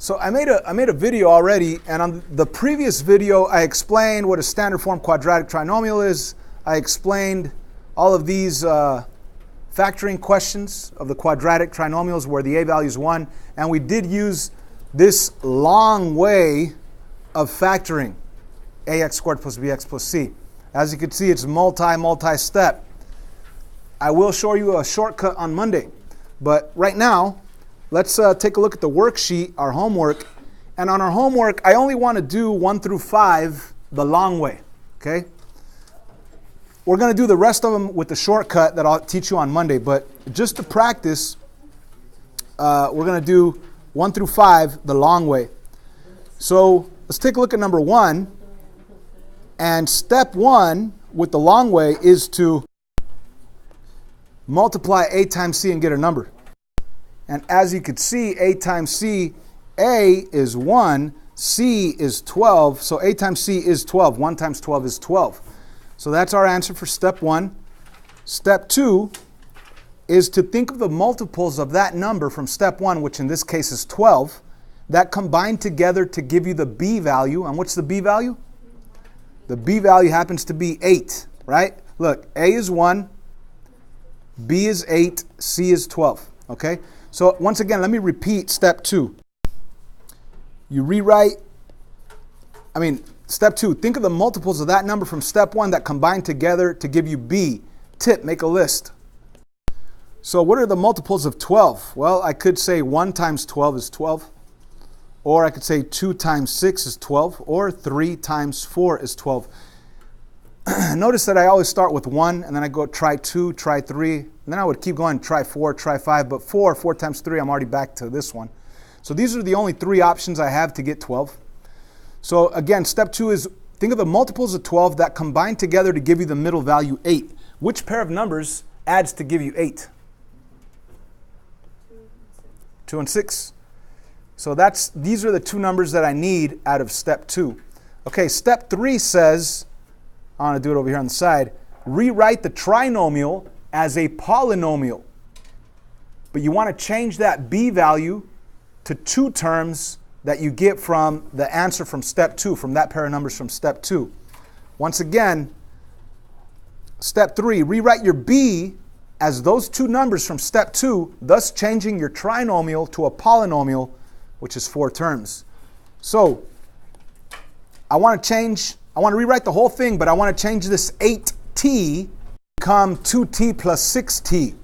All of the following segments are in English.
So I made a video already, and on the previous video I explained what a standard form quadratic trinomial is. I explained all of these factoring questions of the quadratic trinomials where the a value is 1, and we did use this long way of factoring ax squared plus bx plus c. As you can see, it's multi-step. I will show you a shortcut on Monday, but right now let's take a look at the worksheet, our homework. And on our homework, I only want to do 1 through 5 the long way, okay? We're going to do the rest of them with the shortcut that I'll teach you on Monday. But just to practice, we're going to do 1 through 5 the long way. So let's take a look at number 1. And step 1 with the long way is to multiply a times c and get a number. And as you can see, a times c, a is 1, c is 12. So a times c is 12. 1 times 12 is 12. So that's our answer for step 1. Step 2 is to think of the multiples of that number from step 1, which in this case is 12, that combine together to give you the b value. And what's the b value? The b value happens to be 8, right? Look, a is 1, b is 8, c is 12, okay? So once again, let me repeat step 2. You rewrite, step 2, think of the multiples of that number from step 1 that combine together to give you b. Tip, make a list. So what are the multiples of 12? Well, I could say 1 times 12 is 12. Or I could say 2 times 6 is 12. Or 3 times 4 is 12. Notice that I always start with 1, and then I go try 2, try 3. And then I would keep going, try 4, try 5. But 4 times 3, I'm already back to this one. So these are the only 3 options I have to get 12. So again, step 2 is think of the multiples of 12 that combine together to give you the middle value 8. Which pair of numbers adds to give you 8? 2 and 6. So these are the 2 numbers that I need out of step 2. Okay, step 3 says, I want to do it over here on the side, rewrite the trinomial as a polynomial. But you want to change that b value to 2 terms that you get from the answer from step 2, from that pair of numbers from step 2. Once again, step 3, rewrite your b as those 2 numbers from step 2, thus changing your trinomial to a polynomial, which is 4 terms. So I want to rewrite the whole thing, but I want to change this 8t become 2t plus 6t.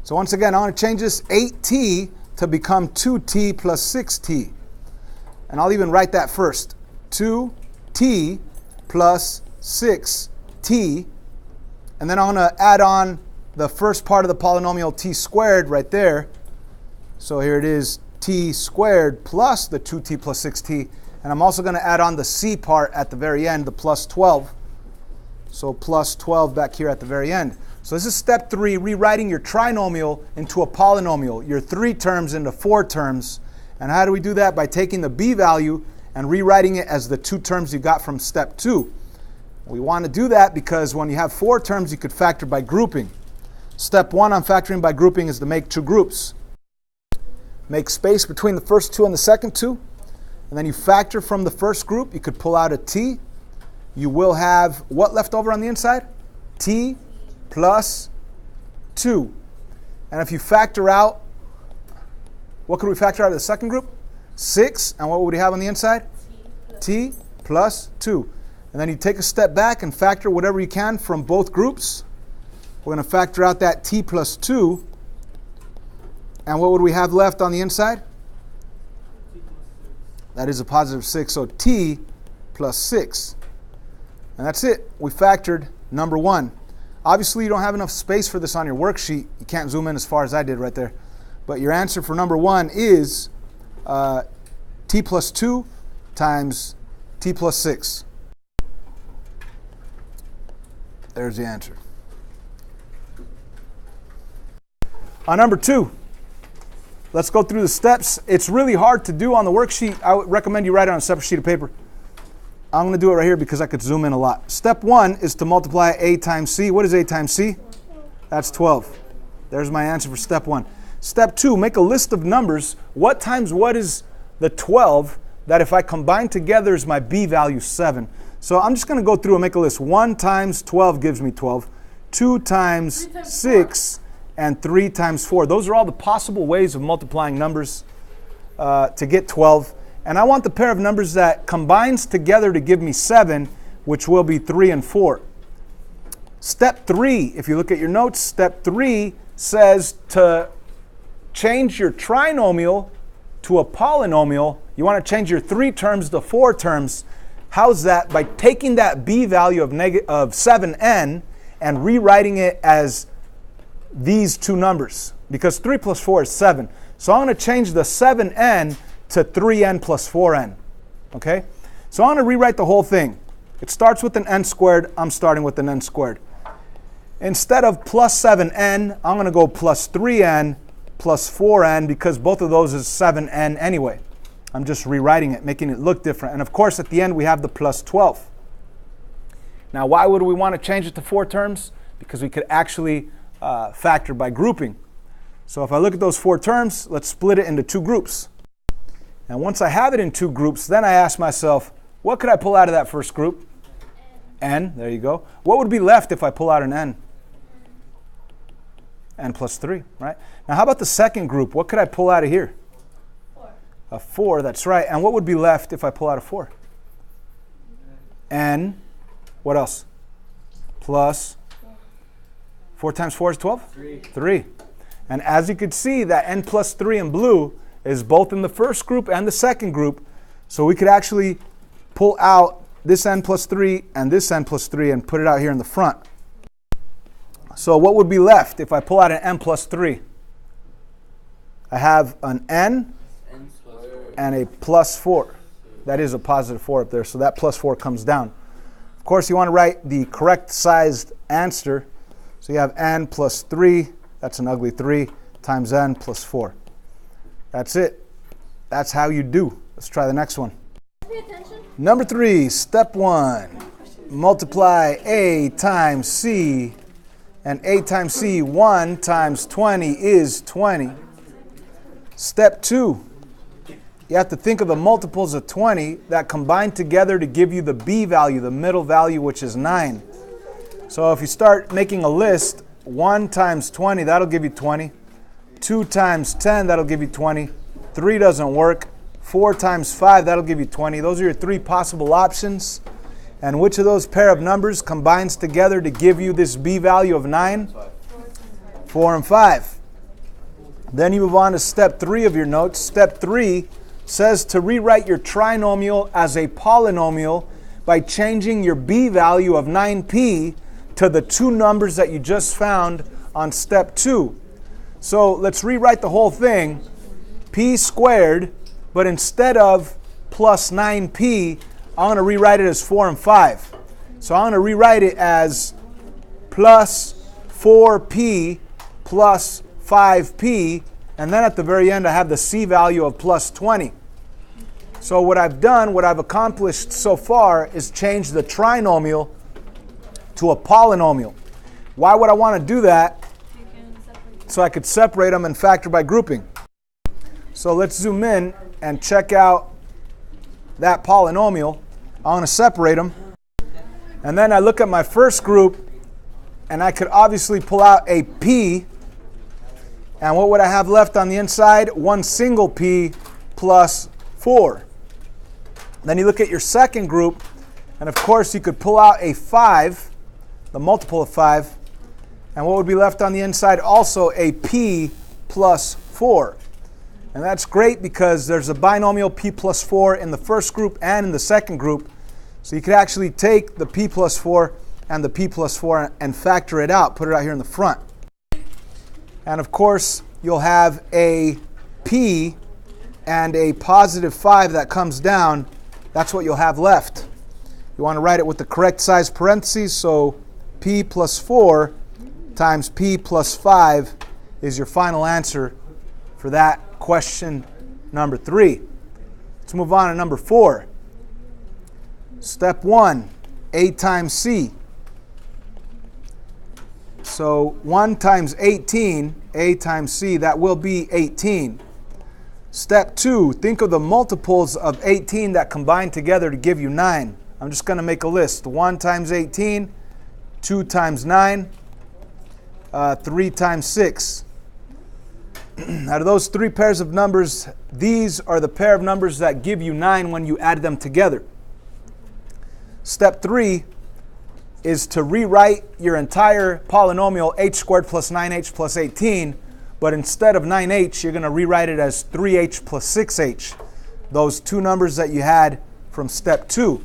So once again, I want to change this 8t to become 2t plus 6t. And I'll even write that first. 2t plus 6t. And then I'm going to add on the first part of the polynomial t squared right there. So here it is, t squared plus the 2t plus 6t. And I'm also going to add on the c part at the very end, the plus 12. So plus 12 back here at the very end. So this is step 3, rewriting your trinomial into a polynomial, your 3 terms into 4 terms. And how do we do that? By taking the b value and rewriting it as the 2 terms you got from step 2. We want to do that because when you have 4 terms, you could factor by grouping. Step 1 on factoring by grouping is to make 2 groups. Make space between the first 2 and the second 2. And then you factor from the first group. You could pull out a t. You will have what left over on the inside? T plus 2. And if you factor out, what could we factor out of the second group? 6. And what would we have on the inside? T plus 2. And then you take a step back and factor whatever you can from both groups. We're going to factor out that t plus 2. And what would we have left on the inside? That is a positive 6. So t plus 6. And that's it. We factored number 1. Obviously, you don't have enough space for this on your worksheet. You can't zoom in as far as I did right there. But your answer for number 1 is t plus 2 times t plus 6. There's the answer. On number 2, let's go through the steps. It's really hard to do on the worksheet. I would recommend you write it on a separate sheet of paper. I'm going to do it right here because I could zoom in a lot. Step 1 is to multiply a times c. What is a times c? That's 12. There's my answer for step 1. Step 2, make a list of numbers. What times what is the 12 that if I combine together is my b value 7. So I'm just going to go through and make a list. 1 times 12 gives me 12. 2 times 6 and 3 times 4. Those are all the possible ways of multiplying numbers to get 12. And I want the pair of numbers that combines together to give me 7, which will be 3 and 4. Step 3, if you look at your notes, step 3 says to change your trinomial to a polynomial. You want to change your 3 terms to 4 terms. How's that? By taking that b value of 7n and rewriting it as these two numbers, because 3 plus 4 is 7. So I'm going to change the 7n to 3n plus 4n. Okay? So I'm going to rewrite the whole thing. It starts with an n squared. I'm starting with an n squared. Instead of plus 7n, I'm going to go plus 3n plus 4n, because both of those is 7n anyway. I'm just rewriting it, making it look different. And of course, at the end, we have the plus 12. Now, why would we want to change it to 4 terms? Because we could actually factor by grouping. So if I look at those 4 terms, let's split it into 2 groups. And once I have it in 2 groups, then I ask myself, what could I pull out of that first group? N, there you go. What would be left if I pull out an n? N plus 3, right? Now how about the second group? What could I pull out of here? 4. A 4, that's right. And what would be left if I pull out a 4? N, what else? Plus 4 times 4 is 12? 3. And as you could see, that n plus 3 in blue is both in the first group and the second group. So we could actually pull out this n plus 3 and this n plus 3 and put it out here in the front. So what would be left if I pull out an n plus 3? I have an n and a plus 4. That is a positive 4 up there, so that plus 4 comes down. Of course, you want to write the correct sized answer. So you have n plus 3, that's an ugly 3, times n plus 4. That's it. That's how you do. Let's try the next one. Pay attention. Number 3, step 1. Multiply a times c. And a times c, 1 times 20 is 20. Step 2, you have to think of the multiples of 20 that combine together to give you the b value, the middle value, which is 9. So if you start making a list, 1 times 20, that'll give you 20. 2 times 10, that'll give you 20. 3 doesn't work. 4 times 5, that'll give you 20. Those are your 3 possible options. And which of those pair of numbers combines together to give you this b value of 9? 4 and 5. Then you move on to step 3 of your notes. Step 3 says to rewrite your trinomial as a polynomial by changing your b value of 9p to the 2 numbers that you just found on step 2. So let's rewrite the whole thing. P squared, but instead of plus 9p, I'm going to rewrite it as 4 and 5. So I'm going to rewrite it as plus 4p plus 5p, and then at the very end I have the c value of plus 20. So what I've done, what I've accomplished so far is change the trinomial to a polynomial. Why would I want to do that? So I could separate them and factor by grouping. So let's zoom in and check out that polynomial. I want to separate them. And then I look at my first group, and I could obviously pull out a p. And what would I have left on the inside? 1 single p plus 4. Then you look at your second group, and of course you could pull out a 5, the multiple of 5. And what would be left on the inside? Also a p plus 4. And that's great because there's a binomial p plus 4 in the first group and in the second group. So you could actually take the p plus 4 and the p plus 4 and factor it out, put it out here in the front. And of course, you'll have a p and a positive 5 that comes down. That's what you'll have left. You want to write it with the correct size parentheses, so p plus 4 times p plus 5 is your final answer for that question number 3. Let's move on to number 4. Step 1, a times c. So 1 times 18, a times c, that will be 18. Step 2, think of the multiples of 18 that combine together to give you 9. I'm just going to make a list. 1 times 18, 2 times 9, 3 times 6. Out of those 3 pairs of numbers, these are the pair of numbers that give you 9 when you add them together. Step 3 is to rewrite your entire polynomial h squared plus 9h plus 18, but instead of 9h, you're going to rewrite it as 3h plus 6h, those 2 numbers that you had from step 2.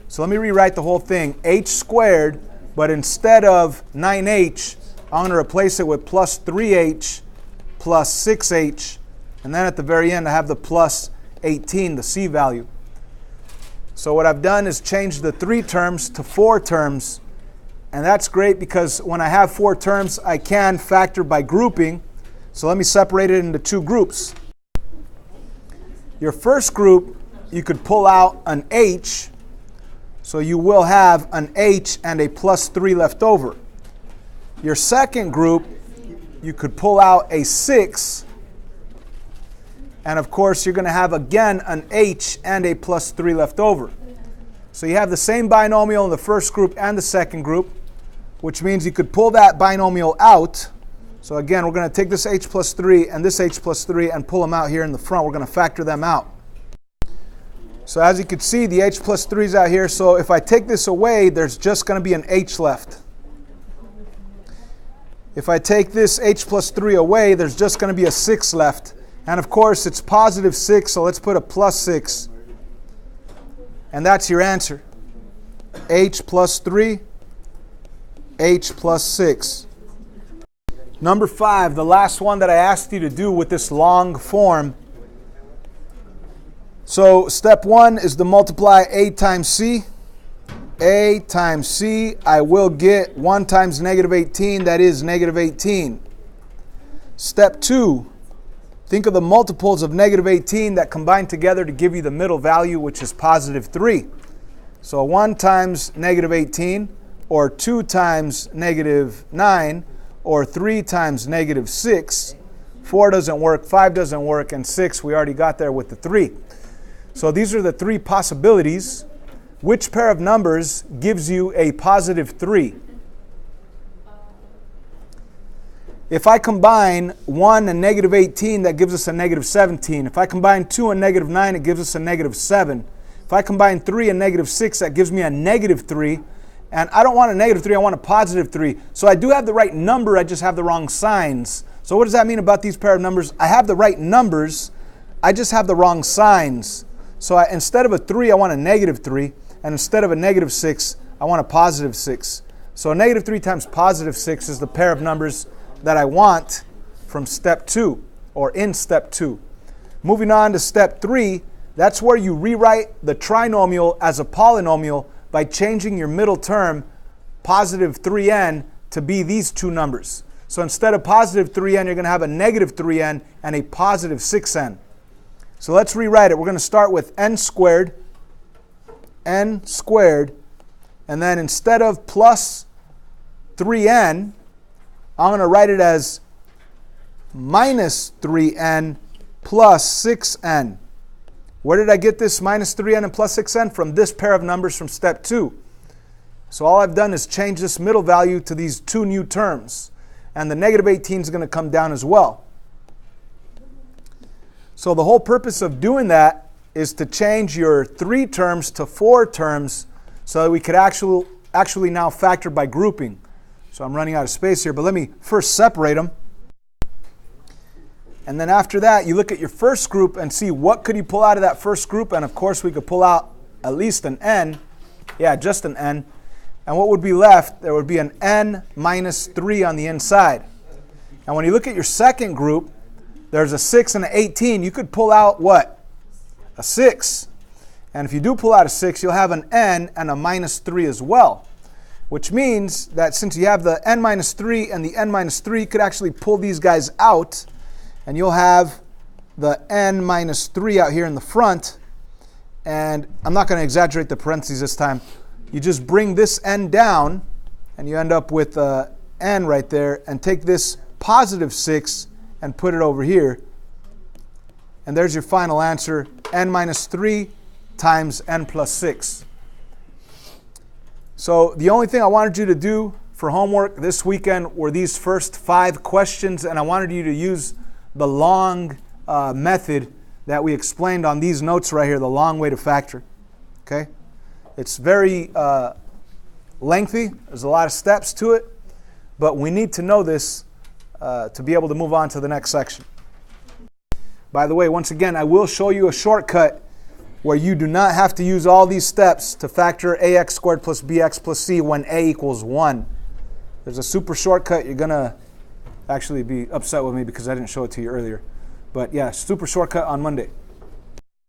So let me rewrite the whole thing. H squared, but instead of 9h, I'm going to replace it with plus 3h plus 6h, and then at the very end I have the plus 18, the c value. So what I've done is change the 3 terms to 4 terms, and that's great because when I have 4 terms I can factor by grouping. So let me separate it into 2 groups. Your first group, you could pull out an h, so you will have an h and a plus 3 left over. Your second group, you could pull out a 6, and of course you're going to have again an h and a plus 3 left over. So you have the same binomial in the first group and the second group, which means you could pull that binomial out. So again, we're going to take this h plus 3 and this h plus 3 and pull them out here in the front. We're going to factor them out. So as you can see, the h plus 3 is out here. So if I take this away, there's just going to be an h left. If I take this h plus 3 away, there's just going to be a 6 left. And of course, it's positive 6, so let's put a plus 6. And that's your answer. H plus 3, h plus 6. Number 5, the last one that I asked you to do with this long form. So step 1 is to multiply a times c. A times c, I will get 1 times negative 18, that is negative 18. Step 2, think of the multiples of negative 18 that combine together to give you the middle value, which is positive 3. So 1 times negative 18, or 2 times negative 9, or 3 times negative 6. 4 doesn't work, 5 doesn't work, and 6, we already got there with the 3. So these are the 3 possibilities. Which pair of numbers gives you a positive 3? If I combine 1 and negative 18, that gives us a negative 17. If I combine 2 and negative 9, it gives us a negative 7. If I combine 3 and negative 6, that gives me a negative 3. And I don't want a negative 3, I want a positive 3. So I do have the right number, I just have the wrong signs. So what does that mean about these pair of numbers? I have the right numbers, I just have the wrong signs. So instead of a 3, I want a negative 3. And instead of a negative 6, I want a positive 6. So a negative 3 times positive 6 is the pair of numbers that I want from step 2, or in step 2. Moving on to step 3, that's where you rewrite the trinomial as a polynomial by changing your middle term, positive 3n, to be these 2 numbers. So instead of positive 3n, you're going to have a negative 3n and a positive 6n. So let's rewrite it. We're going to start with n squared, and then instead of plus 3n, I'm going to write it as minus 3n plus 6n. Where did I get this minus 3n and plus 6n? From this pair of numbers from step 2. So all I've done is change this middle value to these 2 new terms. And the negative 18 is going to come down as well. So the whole purpose of doing that is to change your 3 terms to 4 terms so that we could actually now factor by grouping. So I'm running out of space here, but let me first separate them. And then after that, you look at your first group and see what could you pull out of that first group. And of course, we could pull out at least an n. Yeah, just an n. And what would be left? There would be an n minus 3 on the inside. And when you look at your second group, there's a 6 and an 18. You could pull out what? A 6. And if you do pull out a 6, you'll have an n and a minus 3 as well. Which means that since you have the n minus 3 and the n minus 3, you could actually pull these guys out. And you'll have the n minus 3 out here in the front. And I'm not going to exaggerate the parentheses this time. You just bring this n down, and you end up with n right there. And take this positive 6 and put it over here. And there's your final answer, n minus 3 times n plus 6. So the only thing I wanted you to do for homework this weekend were these first 5 questions, and I wanted you to use the long method that we explained on these notes right here, the long way to factor. Okay? It's very lengthy. There's a lot of steps to it, but we need to know this to be able to move on to the next section. By the way, once again, I will show you a shortcut where you do not have to use all these steps to factor ax squared plus bx plus c when a equals 1. There's a super shortcut. You're going to actually be upset with me because I didn't show it to you earlier. But yeah, super shortcut on Monday.